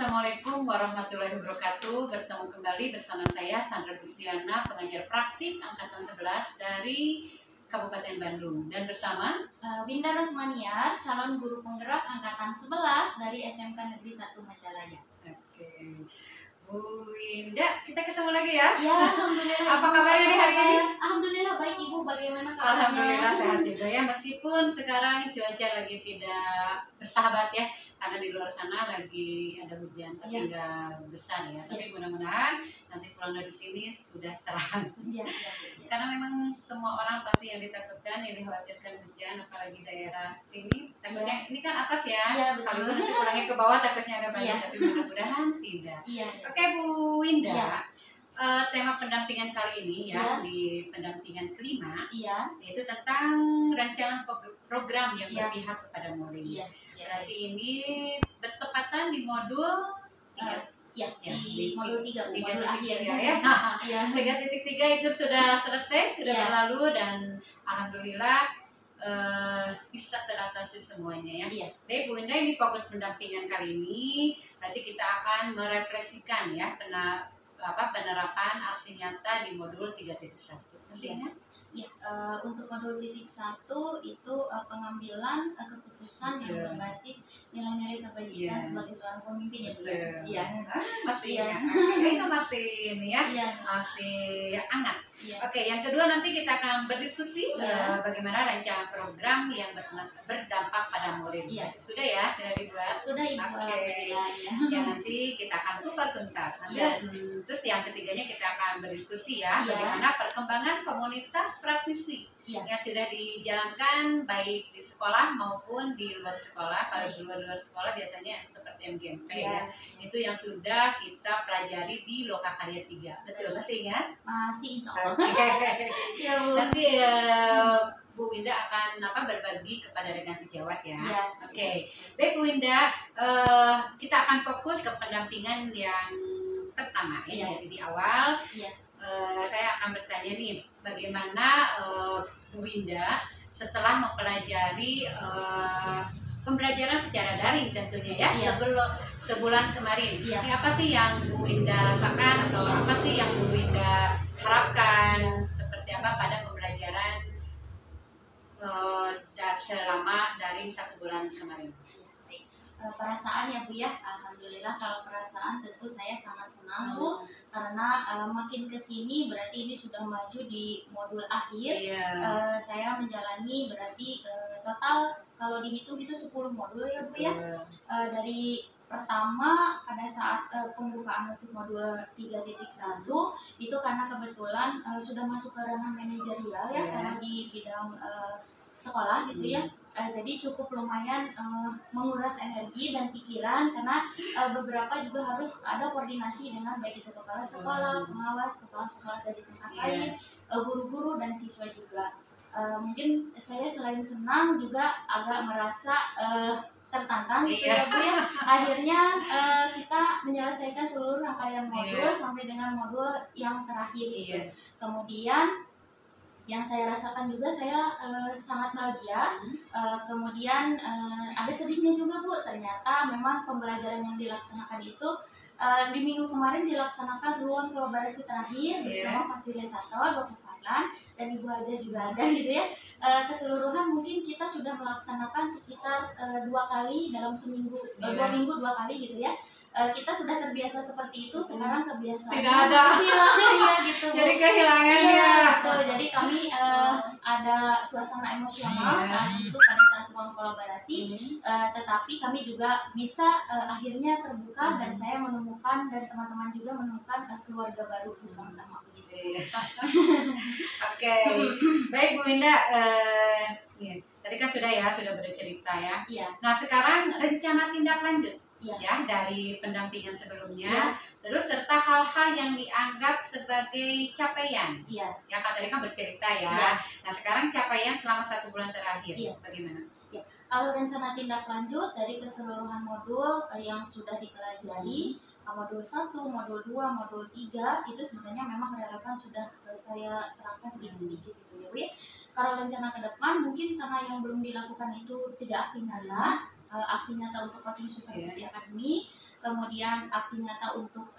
Assalamualaikum warahmatullahi wabarakatuh. Bertemu kembali bersama saya Sandra Gustiana, pengajar praktik angkatan 11 dari Kabupaten Bandung, dan bersama Winda Rosmaniar, calon guru penggerak angkatan 11 dari SMK Negeri 1 Majalaya. Oke, Bu Winda, kita ketemu lagi ya. Ya, alhamdulillah. Apa kabarnya nih hari ini? Alhamdulillah baik Ibu, bagaimana kabarnya? Alhamdulillah sehat juga ya, meskipun sekarang cuaca lagi tidak bersahabat ya, karena di luar sana lagi ada hujan, tapi nggak besar ya. Tapi mudah-mudahan nanti pulang dari sini sudah terang. Ya. Karena memang semua orang pasti yang ditakutkan, yang dikhawatirkan hujan, apalagi daerah sini. Takutnya ini kan atas ya, Iya, betul. kalau nanti pulangnya ke bawah takutnya ada banjir, tapi mudah-mudahan tidak. Iya. Oke Bu Winda. Iya. Tema pendampingan kali ini ya, di pendampingan kelima, yaitu tentang rancangan program yang berpihak kepada murid. Berarti ini bertepatan di modul 3. Di modul 3, modul akhir ya. 3.3 itu sudah selesai, sudah berlalu, dan alhamdulillah bisa teratasi semuanya ya. Baik Bu Winda, ini fokus pendampingan kali ini. Berarti kita akan merefleksikan ya penerapan aksi nyata di modul 3.1. Untuk modul 3.1 itu pengambilan keputusan yang berbasis nilai-nilai kebajikan sebagai seorang pemimpin ya Bu. Masih itu masih ini ya, masih hangat. Oke, yang kedua nanti kita akan berdiskusi bagaimana rancangan program yang berdampak pada murid. Sudah ya, sudah dibuat. Sudah Ibu. Oke. Ya, nanti kita akan kupas tuntas. Terus yang ketiganya kita akan berdiskusi ya, bagaimana perkembangan komunitas praktisi yang sudah dijalankan baik di sekolah maupun di luar sekolah. Kalau di luar sekolah biasanya seperti MGMP ya. Itu yang sudah kita pelajari di Lokakarya 3. Betul, masih ingat? Masih, insya Allah. Nanti Bu Winda akan berbagi kepada rekan sejawat ya. Oke. Baik Bu Winda, kita akan fokus ke pendampingan yang pertama ya. Jadi di awal saya akan bertanya nih, bagaimana Bu Winda setelah mempelajari pembelajaran secara daring tentunya ya, sebulan kemarin. Ini apa sih yang Bu Winda rasakan, atau apa sih yang Bu Winda harapkan, seperti apa pada pembelajaran selama daring 1 bulan kemarin? Perasaan ya Bu ya, alhamdulillah. Kalau perasaan tentu saya sangat senang Bu, karena makin kesini berarti ini sudah maju di modul akhir. Saya menjalani berarti total kalau dihitung itu 10 modul ya Bu ya. Dari pertama pada saat pembukaan untuk modul 3.1 itu karena kebetulan sudah masuk ke ranah manajerial ya, karena di bidang sekolah gitu ya. Jadi cukup lumayan menguras energi dan pikiran, karena beberapa juga harus ada koordinasi dengan baik itu kepala sekolah, pengawas, kepala sekolah dari tempat lain, guru-guru dan siswa juga. Mungkin saya selain senang juga agak merasa tertantang gitu ya Bu ya. Akhirnya kita menyelesaikan seluruh rangkaian modul sampai dengan modul yang terakhir gitu. Kemudian yang saya rasakan juga, saya sangat bahagia. Kemudian ada sedihnya juga Bu, ternyata memang pembelajaran yang dilaksanakan itu di minggu kemarin dilaksanakan ruang kolaborasi terakhir bersama fasilitator Bapak Fadlan dan Ibu Haja juga ada gitu ya. Keseluruhan mungkin kita sudah melaksanakan sekitar 2 kali dalam seminggu, 2 minggu 2 kali gitu ya. Kita sudah terbiasa seperti itu, sekarang kebiasaan tidak ada ya gitu. Jadi kehilangan jadi kami ada suasana emosional saat itu pada saat ruang kolaborasi, tetapi kami juga bisa akhirnya terbuka, dan saya menemukan dan teman-teman juga menemukan keluarga baru bersama-sama begitu. Oke. Baik Bu Winda, tadi kan sudah bercerita ya. Nah, sekarang rencana tindak lanjut dari pendampingan sebelumnya, terus serta hal-hal yang dianggap sebagai capaian. Yang tadi kan bercerita ya. Nah, sekarang capaian selama 1 bulan terakhir bagaimana? Kalau rencana tindak lanjut dari keseluruhan modul yang sudah dipelajari, modul 1, modul 2, modul 3 itu sebenarnya memang relevan, sudah saya terapkan sedikit-sedikit gitu ya. Kalau rencana ke depan mungkin karena yang belum dilakukan itu 3 aksi nyata, aksi nyata untuk coaching supervisi academy, kemudian aksi nyata untuk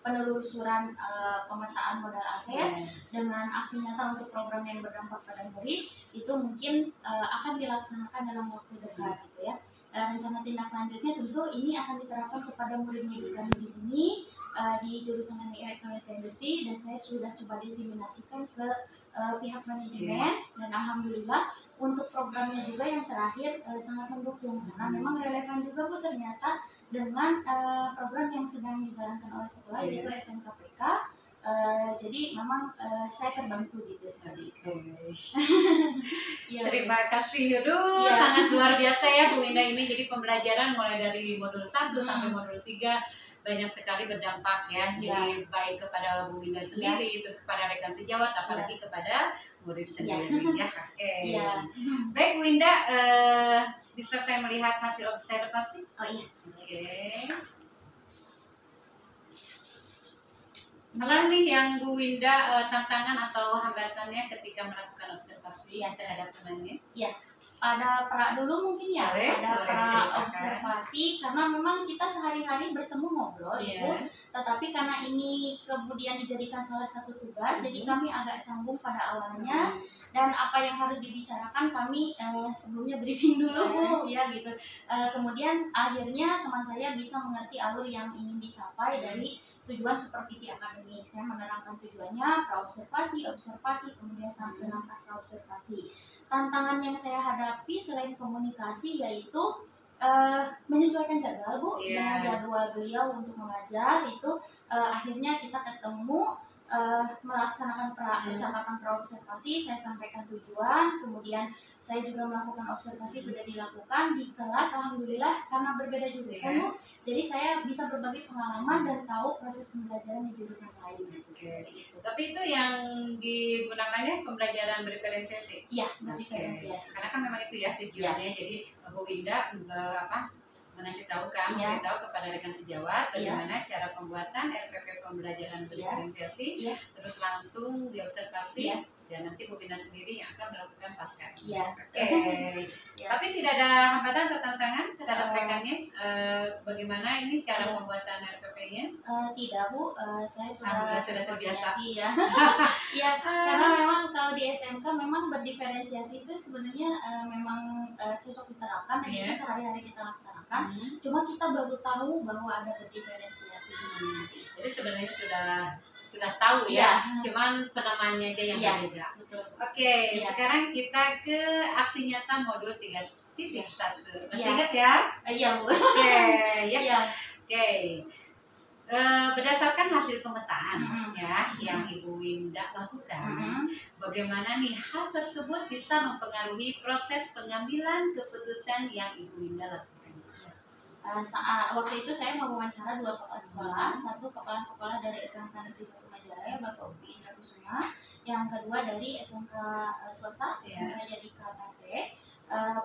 penelusuran pemetaan modal aset, dengan aksi nyata untuk program yang berdampak pada murid itu mungkin akan dilaksanakan dalam waktu dekat gitu ya. Rencana tindak lanjutnya tentu ini akan diterapkan kepada murid-murid kami di sini di jurusan Teknik Elektronika Industri, dan saya sudah coba diseminasikan ke pihak manajemen, dan alhamdulillah untuk programnya juga yang terakhir sangat mendukung karena memang relevan juga Bu ternyata dengan program yang sedang dijalankan oleh sekolah yaitu SMKPK. Jadi memang saya terbantu gitu seperti itu. Ya. Terima kasih, aduh sangat luar biasa ya Bu Indah ini. Jadi pembelajaran mulai dari modul 1 sampai modul 3 banyak sekali berdampak ya. Jadi baik kepada Bu Indah sendiri, terus kepada rekan sejawat, apalagi kepada murid sendiri ya. Oke. Baik Bu Indah, bisa saya melihat hasil observasi? Oh iya. Oke. Apa nih yang Bu Winda tantangan atau hambatannya ketika melakukan observasi terhadap temannya? Iya, pada pra dulu mungkin ya, pada pra observasi karena memang kita sehari-hari bertemu ngobrol itu, tetapi karena ini kemudian dijadikan salah satu tugas, jadi kami agak canggung pada awalnya, dan apa yang harus dibicarakan kami sebelumnya briefing dulu ya gitu. Kemudian akhirnya teman saya bisa mengerti alur yang ingin dicapai dari tujuan supervisi akademik. Saya menerangkan tujuannya, praobservasi, observasi, kemudian sampai dengan pasca observasi. Tantangan yang saya hadapi selain komunikasi yaitu menyesuaikan jadwal Bu, dengan jadwal beliau untuk mengajar itu akhirnya kita ketemu melaksanakan percakapan praobservasi, saya sampaikan tujuan, kemudian saya juga melakukan observasi sudah dilakukan di kelas, alhamdulillah karena berbeda jurusan Bu, jadi saya bisa berbagi pengalaman dan tahu proses pembelajaran di jurusan lain. Tapi itu yang digunakannya pembelajaran berdiferensiasi? Iya, berdiferensiasi. Karena kan memang itu ya tujuannya, jadi Bu Winda mengasih tahu memberitahu kepada rekan sejawat bagaimana cara pembuatan RPP pembelajaran berdiferensiasi, terus langsung diobservasi, dan nanti Bu Winda sendiri yang akan melakukan pasca. Tapi tidak ada hambatan atau tantangan terhadap rekannya? Bagaimana ini cara pembuatan RPP-nya? Tidak Bu, saya sudah terbiasa. Ya, karena memang kalau di SMK memang berdiferensiasi itu sebenarnya memang cocok diterapkan dan itu sehari-hari kita laksanakan. Cuma kita baru tahu bahwa ada berdiferensiasi. Jadi sebenarnya sudah tahu ya, cuman penamaannya aja yang berbeda. Oke, sekarang kita ke aksi nyata modul 3.1. Masih ingat ya? Iya Bu. Oke. Berdasarkan hasil pemetaan yang Ibu Winda lakukan, bagaimana nih hal tersebut bisa mempengaruhi proses pengambilan keputusan yang Ibu Winda lakukan? Saat waktu itu saya mewawancara 2 kepala sekolah, satu kepala sekolah dari SMK Negeri 1 Majalaya, Bapak Upi Indra Kusuma, yang kedua dari SMK swasta, SMK Yadika KC.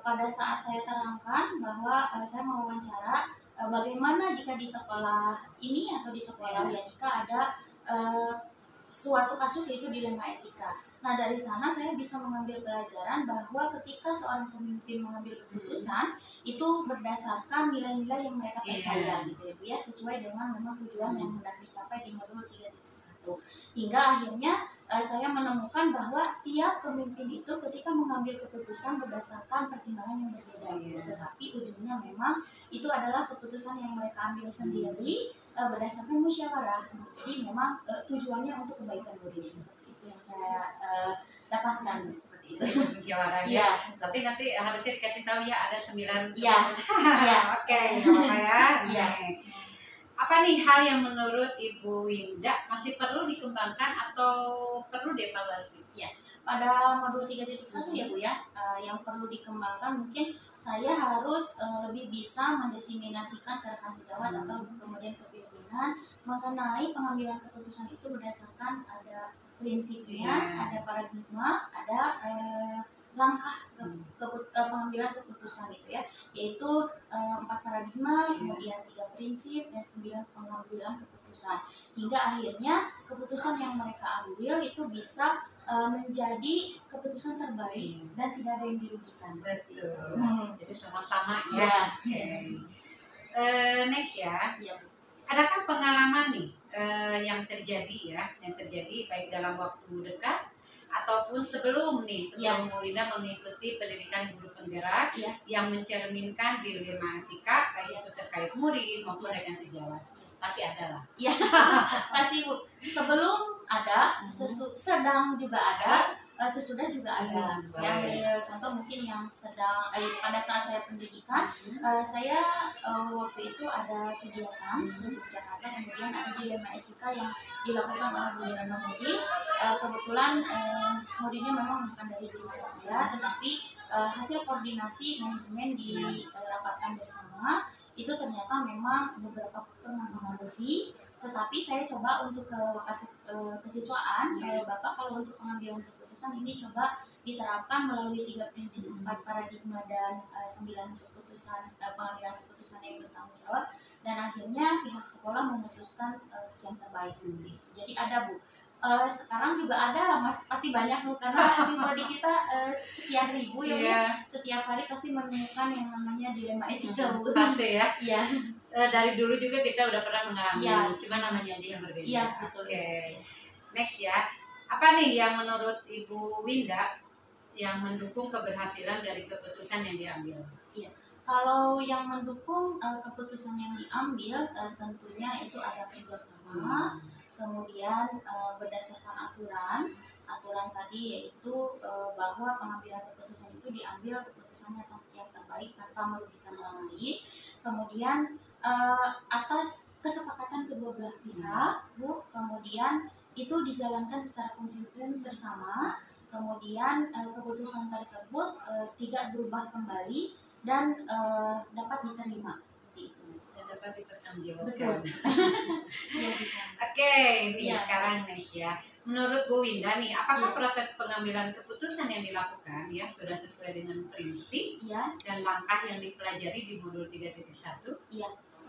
Pada saat saya terangkan bahwa saya mewawancara bagaimana jika di sekolah ini atau di sekolah Yadika ada suatu kasus yaitu dilema etika. Nah dari sana saya bisa mengambil pelajaran bahwa ketika seorang pemimpin mengambil keputusan itu berdasarkan nilai-nilai yang mereka percaya gitu ya Bu ya, sesuai dengan memang tujuan yang hendak dicapai di modul 3.1. Hingga akhirnya saya menemukan bahwa tiap pemimpin itu ketika mengambil keputusan berdasarkan pertimbangan yang berbeda gitu. Tetapi ujungnya memang itu adalah keputusan yang mereka ambil sendiri berdasarkan musyawarah. Jadi memang tujuannya untuk kebaikan murid, seperti itu yang saya dapatkan seperti itu. Musyawarah tapi nanti harusnya dikasih tahu ya ada 9. Oke, apa nih hal yang menurut Ibu Winda masih perlu dikembangkan atau perlu dievaluasi? Pada modul 3.1 ya Bu ya, yang perlu dikembangkan mungkin saya harus lebih bisa mendesiminasikan ke rekan sejawat atau kemudian ke pimpinan mengenai pengambilan keputusan itu berdasarkan ada prinsipnya, ada paradigma, ada langkah pengambilan keputusan itu ya, yaitu 4 paradigma, kemudian 3 prinsip dan 9 pengambilan keputusan, hingga akhirnya keputusan yang mereka ambil itu bisa menjadi keputusan terbaik dan tidak ada yang dirugikan. Betul. Jadi sama-sama ya. Next ya. Adakah pengalaman nih yang terjadi baik dalam waktu dekat ataupun sebelum Bu Winda mengikuti pendidikan guru penggerak yang mencerminkan dilema etika baik itu terkait murid maupun rekan sejawat? Pasti ada lah. Ya, pasti Bu. Sebelum ada, sedang juga ada, sesudah juga ada. Saya ambil contoh mungkin yang sedang pada saat saya pendidikan, saya waktu itu ada kegiatan di Yogyakarta, kemudian ada dilema etika yang dilakukan oleh Bu Wirana Mudi. Kebetulan muridnya memang bukan dari jurusan saya, tetapi hasil koordinasi manajemen dirapatkan bersama itu ternyata memang beberapa faktor mempengaruhi, tetapi saya coba untuk ke lokasi kesiswaan, Bapak kalau untuk pengambilan keputusan ini coba diterapkan melalui 3 prinsip, 4 paradigma dan 9 keputusan pengambilan keputusan yang bertanggung jawab, dan akhirnya pihak sekolah memutuskan yang terbaik sendiri. Jadi ada Bu. Sekarang juga ada Mas, pasti banyak Bu, karena siswa di kita sekian ribu ya Bu. Setiap hari pasti menemukan yang namanya dilema etika Bu. Pasti ya. Iya. Dari dulu juga kita udah pernah mengalami, cuma namanya aja yang berbeda. Iya, betul. Next ya. Apa nih yang menurut Ibu Winda yang mendukung keberhasilan dari keputusan yang diambil? Iya. Kalau yang mendukung keputusan yang diambil tentunya itu ada kerjasama. Kemudian berdasarkan aturan tadi yaitu bahwa pengambilan keputusan itu diambil keputusannya yang terbaik tanpa merugikan orang lain. Kemudian atas kesepakatan kedua belah pihak, Bu, kemudian itu dijalankan secara konsisten bersama. Kemudian keputusan tersebut tidak berubah kembali dan dapat diterima seperti itu. Dapat dipertanggungjawabkan. Oke, ini sekarang nih ya. Menurut Bu Winda nih, apakah proses pengambilan keputusan yang dilakukan sudah sesuai dengan prinsip dan langkah yang dipelajari di modul 3.1? Iya,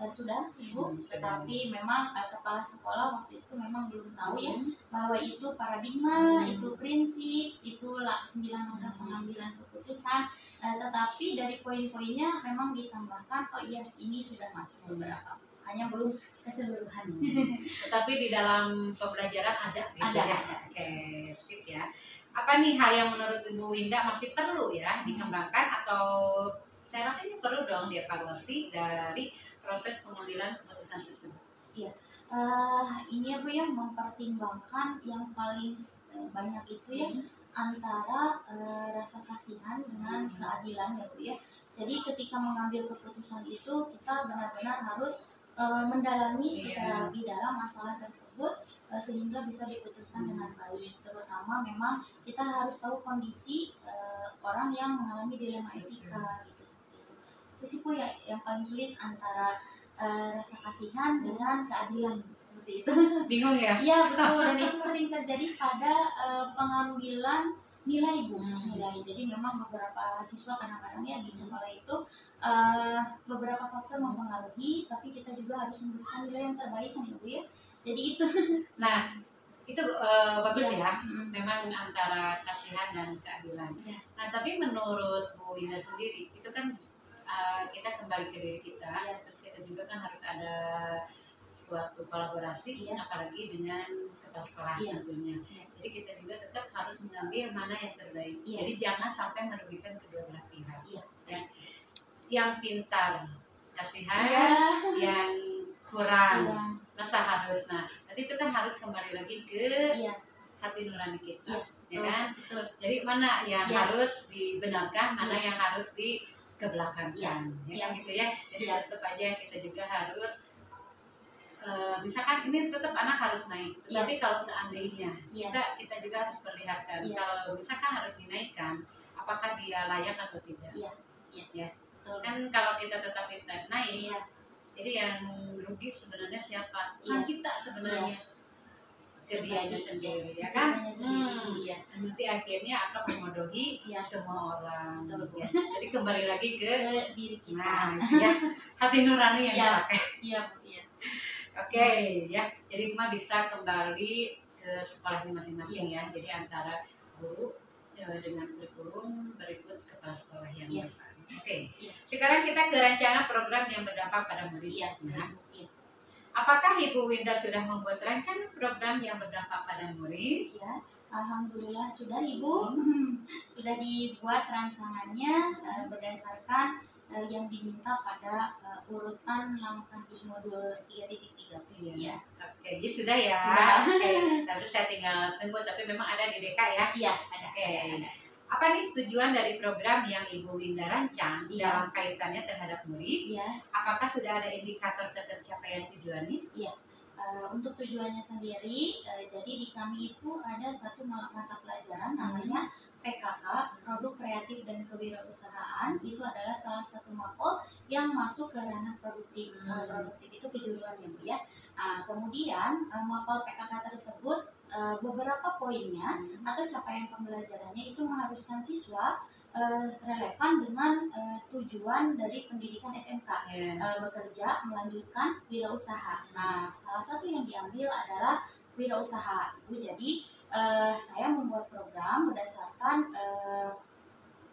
sudah Bu. Tetapi memang kepala sekolah waktu itu memang belum tahu bahwa itu paradigma, itu prinsip, itu 9 langkah pengambilan keputusan. Tetapi dari poin-poinnya memang ditambahkan, ini sudah masuk beberapa, hanya belum keseluruhan. Tetapi di dalam pembelajaran ada. Oke, sip ya. Apa nih hal yang menurut Ibu Winda masih perlu dikembangkan atau saya rasa ini perlu dong dievaluasi dari proses pengambilan keputusan tersebut? Iya. Ini Bu yang mempertimbangkan yang paling banyak itu antara rasa kasihan dengan keadilan Bu ya. Jadi ketika mengambil keputusan itu kita benar-benar harus mendalami secara lebih dalam masalah tersebut sehingga bisa diputuskan dengan baik. Terutama memang kita harus tahu kondisi orang yang mengalami dilema etika gitu seperti itu. Itu sih Bu yang paling sulit antara rasa kasihan dengan keadilan seperti itu. Bingung ya? Iya betul, dan itu sering terjadi pada pengambilan nilai Bu. Nilai. Jadi memang beberapa siswa kadang-kadang di sekolah itu beberapa faktor mempengaruhi, tapi kita juga harus memberikan nilai yang terbaik kan Bu ya. Jadi itu. Nah itu bagus ya. Memang antara kasihan dan keadilan. Nah tapi menurut Bu Winda sendiri itu kan kita kembali ke diri kita, terus kita juga kan harus ada suatu kolaborasi, apalagi dengan kepala sekolah tentunya. Jadi kita juga tetap harus mengambil mana yang terbaik. Jadi jangan sampai merugikan kedua belah pihak. Yang pintar kasihan, yang kurang masa harus. Nah, nanti itu kan harus kembali lagi ke hati nurani kita, ya kan? Jadi mana yang harus dibenarkan, mana yang harus dikebelakangkan, ya gitu ya. Jadi tetap aja kita juga harus misalkan ini tetap anak harus naik, tapi kalau seandainya kita juga harus perlihatkan kalau misalkan harus dinaikkan, apakah dia layak atau tidak. Kan kalau kita tetap naik, jadi yang rugi sebenarnya siapa? Kan kita sebenarnya ke dianya sendiri, ya kan? Nanti akhirnya akan memodohi semua orang. Jadi kembali lagi ke diri kita. Nah, hati nurani yang dipakai. Iya. Oke, ya. Jadi cuma bisa kembali ke ke sekolahnya masing-masing ya. Jadi antara guru dengan kurikulum berikut kepala sekolah yang besar. Oke. Sekarang kita ke rancangan program yang berdampak pada murid. Apakah Ibu Winda sudah membuat rancangan program yang berdampak pada murid? Ya, alhamdulillah sudah Ibu. Sudah dibuat rancangannya berdasarkan yang diminta pada urutan langkah di modul 3.3. Ya. Oke, jadi sudah ya. Sudah. Oke, lalu saya tinggal tunggu, tapi memang ada di DK ya? Iya, ada. Oke. Ada. Apa nih tujuan dari program yang Ibu Winda rancang dalam kaitannya terhadap murid? Iya. Apakah sudah ada indikator ketercapaian tujuannya? Iya. Untuk tujuannya sendiri, jadi di kami itu ada satu mata pelajaran namanya PKK, Produk Kreatif dan Kewirausahaan. Itu adalah salah satu mapel yang masuk ke ranah produktif. Produktif itu kejuruan ya Bu ya. Kemudian mapel PKK tersebut beberapa poinnya atau capaian pembelajarannya itu mengharuskan siswa relevan dengan tujuan dari pendidikan SMK, bekerja, melanjutkan wirausaha. Nah, salah satu yang diambil adalah wirausaha. Jadi saya membuat program berdasarkan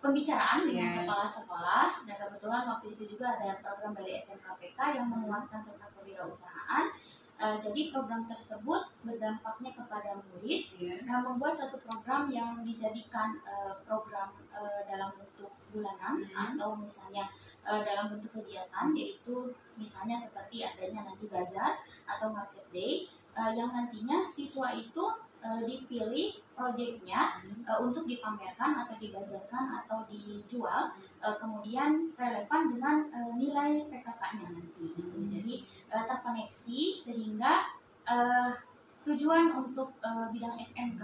pembicaraan dengan kepala sekolah, dan kebetulan waktu itu juga ada program dari SMKPK yang menguatkan tentang kewirausahaan. Jadi program tersebut berdampaknya kepada murid, membuat satu program yang dijadikan program dalam bentuk bulanan atau misalnya dalam bentuk kegiatan, yaitu misalnya seperti adanya nanti bazar atau market day yang nantinya siswa itu dipilih proyeknya untuk dipamerkan atau dibazarkan atau dijual, kemudian relevan dengan nilai PKK-nya nanti gitu. Jadi terkoneksi sehingga tujuan untuk bidang SMK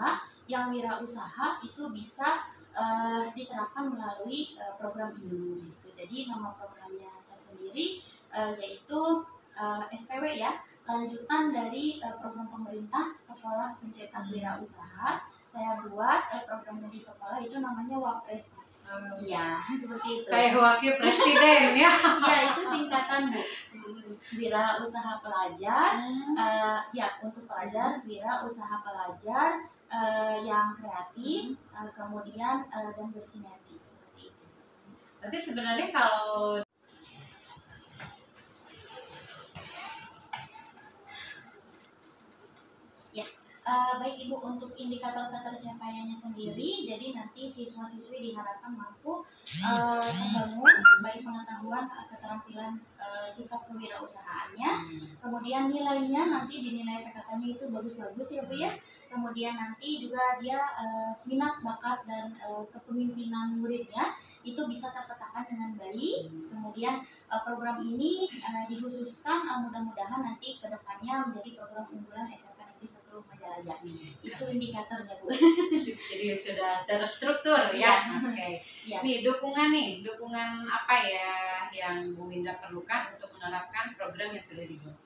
yang wirausaha itu bisa diterapkan melalui program ini gitu. Jadi nama programnya tersendiri yaitu SPW ya, lanjutan dari program pemerintah Sekolah Pencetak Wirausaha. Saya buat programnya di sekolah itu namanya Wapres. Iya, seperti itu. Kayak wakil presiden ya. Ya, itu singkatan Bu. Wirausaha pelajar. Ya, untuk pelajar, wirausaha pelajar yang kreatif, kemudian dan bersinergi seperti itu. Berarti sebenarnya kalau baik Ibu, untuk indikator ketercapaiannya sendiri, jadi nanti siswa-siswi diharapkan mampu terbangun baik pengetahuan, keterampilan, sikap kewirausahaannya, kemudian nilainya nanti dinilai PKK-nya itu bagus-bagus ya Bu ya, kemudian nanti juga dia minat, bakat, dan kepemimpinan muridnya itu bisa terpetakan dengan baik. Kemudian program ini dikhususkan mudah-mudahan nanti kedepannya menjadi program unggulan SMK Negeri 1 Majalaya. Itu indikatornya Bu. Jadi sudah terstruktur ya. Oke. Nih dukungan apa ya yang Bu Winda perlukan untuk menerapkan program yang sudah dibuat?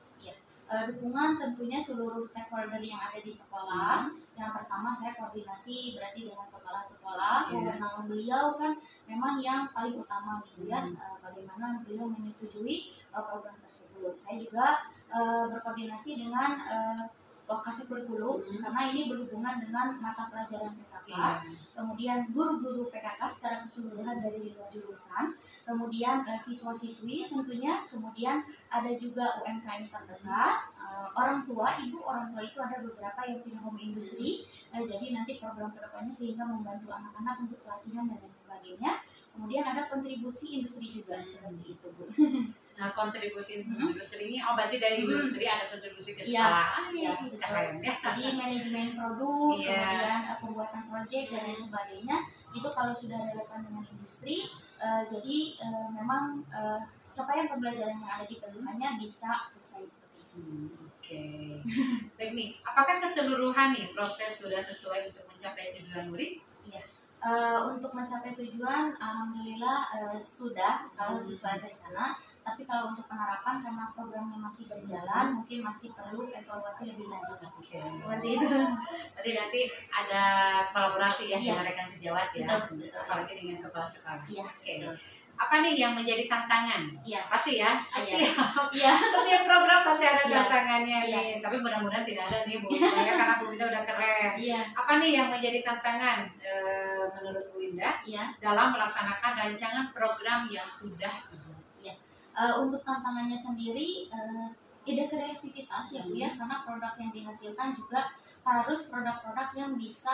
Dukungan tentunya seluruh stakeholder yang ada di sekolah. Yang pertama saya koordinasi berarti dengan kepala sekolah, kewenangan beliau kan memang yang paling utama gitu ya, bagaimana beliau menyetujui program tersebut. Saya juga berkoordinasi dengan lokasi kurikulum karena ini berhubungan dengan mata pelajaran PKK, kemudian guru-guru PKK secara keseluruhan dari 5 jurusan, kemudian siswa-siswi tentunya, kemudian ada juga UMKM terdekat, orang tua, ibu orang tua itu ada beberapa yang punya home industry, jadi nanti program kedepannya sehingga membantu anak-anak untuk pelatihan dan lain sebagainya. Kemudian ada kontribusi industri juga seperti itu Bu. Nah, kontribusi industri ini berarti dari industri ada kontribusi ke sekolah. Iya, betul. Jadi manajemen produk, kemudian pembuatan proyek dan lain sebagainya itu kalau sudah relevan dengan industri, jadi memang capaian pembelajaran yang ada di pedomannya bisa selesai seperti itu. Oke. Baik nih, apakah keseluruhan nih proses sudah sesuai untuk mencapai tujuan murid? Iya. Untuk mencapai tujuan, alhamdulillah sudah kalau sesuai rencana. Tapi kalau untuk penerapan karena programnya masih berjalan, mungkin masih perlu evaluasi lebih lanjut. Seperti itu. Berarti nanti ada kolaborasi ya dengan rekan sejawat ya, apalagi dengan kepala sekolah. Iya. Oke. apa nih yang menjadi tantangan? Iya. Pasti ya. Iya. Setiap program pasti ada tantangannya nih. Tapi mudah-mudahan tidak ada nih Bu Winda karena Bu Winda udah keren. Iya. Apa nih yang menjadi tantangan menurut Bu Winda dalam melaksanakan rancangan program yang sudah dibuat? Iya. Untuk tantangannya sendiri ide kreativitas ya Bu ya, karena produk yang dihasilkan juga harus produk-produk yang bisa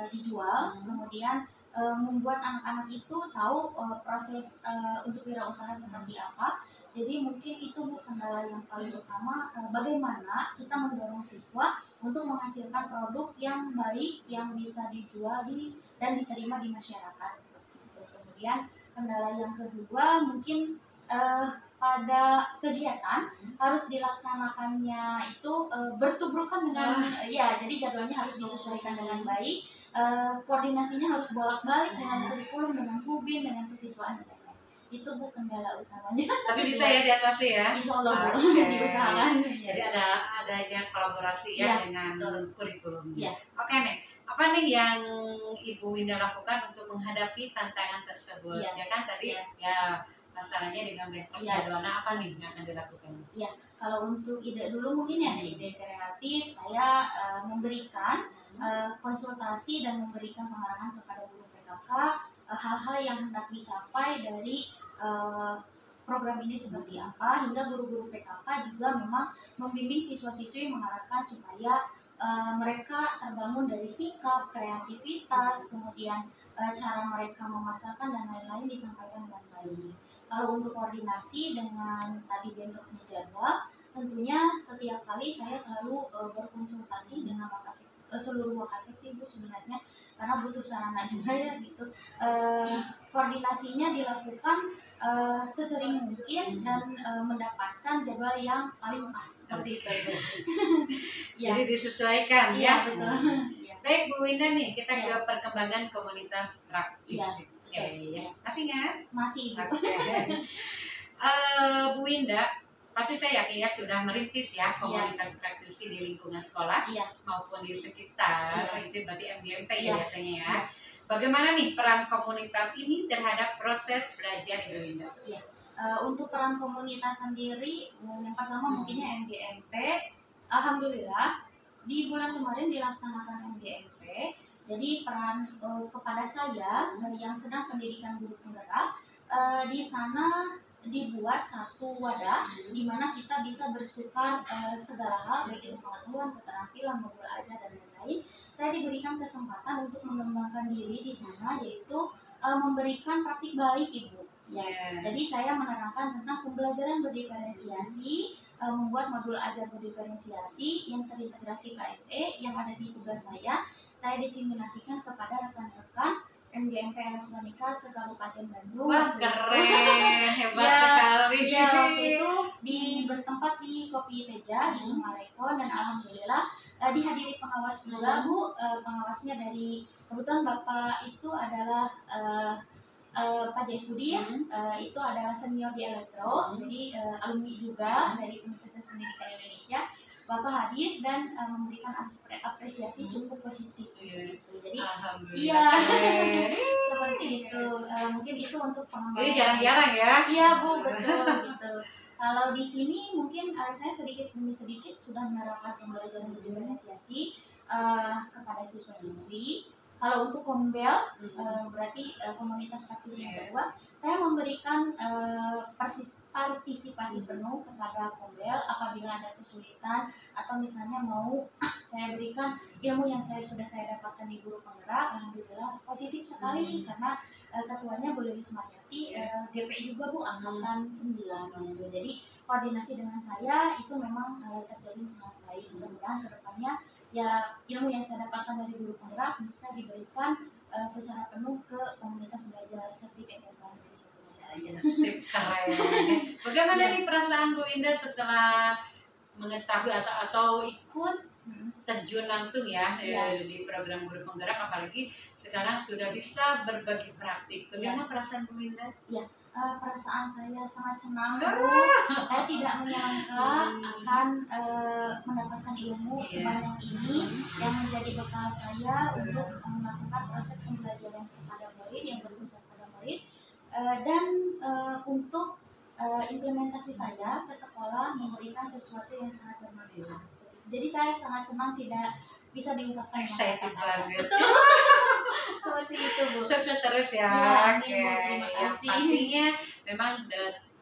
dijual, kemudian membuat anak-anak itu tahu proses untuk wirausaha seperti apa. Jadi mungkin itu Bu kendala yang paling utama, bagaimana kita mendorong siswa untuk menghasilkan produk yang baik yang bisa dijual dan diterima di masyarakat seperti itu. Kemudian kendala yang kedua mungkin pada kegiatan harus dilaksanakannya itu bertubrukan dengan ya, jadi jadwalnya harus disesuaikan dengan baik, koordinasinya harus bolak-balik dengan kurikulum, dengan hubin, dengan kesiswaan dan lain-lain. Itu Bu kendala utamanya. Tapi bisa ya diatasi ya. Insya Allah Bu, diusahakan. Jadi adanya kolaborasi ya dengan kurikulum. Oke nih. Apa nih yang Ibu Winda lakukan untuk menghadapi tantangan tersebut? Ya kan tadi ya masalahnya dengan bentrok jadwalnya apa nih yang akan dilakukan? Ya, kalau untuk ide dulu mungkin ya ide kreatif, saya memberikan konsultasi dan memberikan pengarahan kepada guru PKK hal-hal yang hendak dicapai dari program ini seperti apa, hingga guru-guru PKK juga memang membimbing siswa-siswi mengarahkan supaya mereka terbangun dari sikap, kreativitas, kemudian cara mereka memasarkan dan lain-lain disampaikan dengan baik. Kalau untuk koordinasi dengan tadi bentroknya jadwal, tentunya setiap kali saya selalu berkonsultasi dengan seluruh Wakasek sih Bu sebenarnya, karena butuh sarana juga ya gitu. Koordinasinya dilakukan sesering mungkin dan mendapatkan jadwal yang paling pas seperti itu. Jadi disesuaikan ya. Betul. Baik Bu Winda nih, kita ke perkembangan komunitas praktis. Masih nggak? Masih. Bu Winda, pasti saya yakin ya sudah merintis ya komunitas praktisi di lingkungan sekolah maupun di sekitar, itu berarti MGMP ya biasanya ya. Bagaimana nih peran komunitas ini terhadap proses belajar Ibu Winda? Untuk peran komunitas sendiri, yang pertama mungkinnya MGMP. Alhamdulillah di bulan kemarin dilaksanakan MGMP. Jadi peran kepada saya yang sedang pendidikan guru penggerak, di sana dibuat satu wadah di mana kita bisa bertukar segala hal, baik itu pengetahuan, keterampilan, modul ajar dan lain-lain. Saya diberikan kesempatan untuk mengembangkan diri di sana, yaitu memberikan praktik balik Ibu. Jadi saya menerangkan tentang pembelajaran berdiferensiasi, membuat modul ajar berdiferensiasi yang terintegrasi KSE yang ada di tugas saya diseminasikan kepada rekan-rekan MGMP Elektronika se-Kabupaten Bandung. Wah keren, hebat sekali. Waktu itu bertempat di Kopi Teja di Sumarekon, dan alhamdulillah dihadiri pengawas juga Bu. Pengawasnya dari kebetulan Bapak itu adalah Pak Jais Budi itu adalah senior di elektro, jadi alumni juga dari Universitas Pendidikan Indonesia. Bapak hadir dan memberikan apresiasi cukup positif gitu. Jadi seperti itu. Mungkin itu untuk pengembangan. Ini jarang-jarang ya? Iya Bu, betul gitu. Kalau di sini mungkin saya sedikit demi sedikit sudah menerapkan pembelajaran berdiferensiasi kepada siswa-siswi. Kalau untuk Kombel, berarti komunitas praktisi yang kedua, saya memberikan partisipasi penuh kepada Kombel apabila ada kesulitan atau misalnya mau saya berikan ilmu yang sudah saya dapatkan di guru penggerak. Alhamdulillah positif sekali karena ketuanya Bu Lilis Mariati, GP juga Bu angkatan 9 gitu. Jadi koordinasi dengan saya itu memang terjalin sangat baik. Mudah-mudahan kedepannya ya ilmu yang saya dapatkan dari guru penggerak bisa diberikan secara penuh ke komunitas belajar cerdik SMK Negeri 1 Majalaya. Keren. Bagaimana nih perasaan Bu Winda setelah mengetahui atau ikut terjun langsung ya di program guru penggerak, apalagi sekarang sudah bisa berbagi praktik. Bagaimana perasaan Bu Winda? Perasaan saya sangat senang Bu. Saya tidak menyangka akan mendapatkan ilmu sebanyak ini yang menjadi bekal saya untuk melakukan proses pembelajaran kepada murid yang berpusat pada murid. Dan untuk implementasi saya ke sekolah memberikan sesuatu yang sangat bermanfaat. Jadi saya sangat senang tidak bisa diungkapkan dengan kata-kata. Betul. Seperti itu, Bu. Sukses terus ya. Oke. Terima kasih. Pastinya memang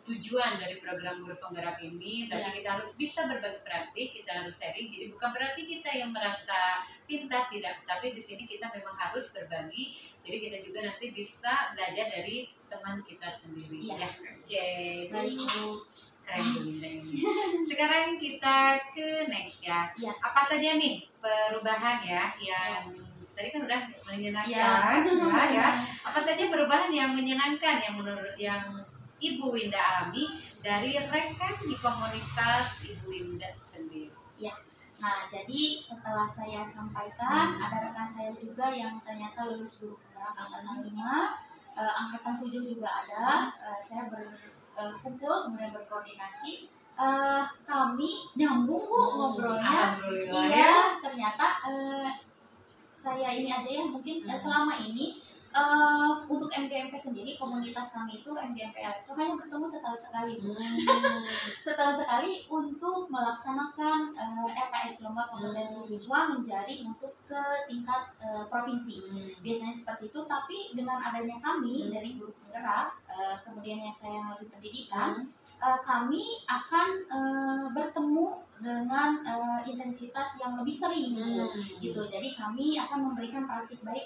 tujuan dari program Guru Penggerak ini berarti kita harus bisa berbagi praktik, kita harus sharing. Jadi bukan berarti kita yang merasa pintar, tidak, tapi di sini kita memang harus berbagi. Jadi kita juga nanti bisa belajar dari teman kita sendiri. Ya. Oke. Baik, Bu. Keren Bu Winda ini. Sekarang kita ke next ya. Apa saja nih perubahan ya yang tadi kan udah menyenangkan ya. Apa saja perubahan yang menyenangkan yang menurut yang Ibu Winda alami dari rekan di komunitas Ibu Winda sendiri? Ya. Nah, jadi setelah saya sampaikan, ada rekan saya juga yang ternyata lulus Guru Penggerak angkatan 5, angkatan 7 juga ada. Saya berkumpul kemudian berkoordinasi. Kami nyambung, Bu, ngobrolnya. Iya, ternyata saya ini aja ya, mungkin selama ini untuk MGMP sendiri, komunitas kami itu MGMP Elektro hanya bertemu setahun sekali, setahun sekali untuk melaksanakan LKS, lomba kompetensi siswa menjadi untuk ke tingkat provinsi. Biasanya seperti itu, tapi dengan adanya kami dari Guru Penggerak, kemudian yang saya lagi pendidikan, kami akan bertemu dengan intensitas yang lebih sering, gitu. Jadi kami akan memberikan praktik baik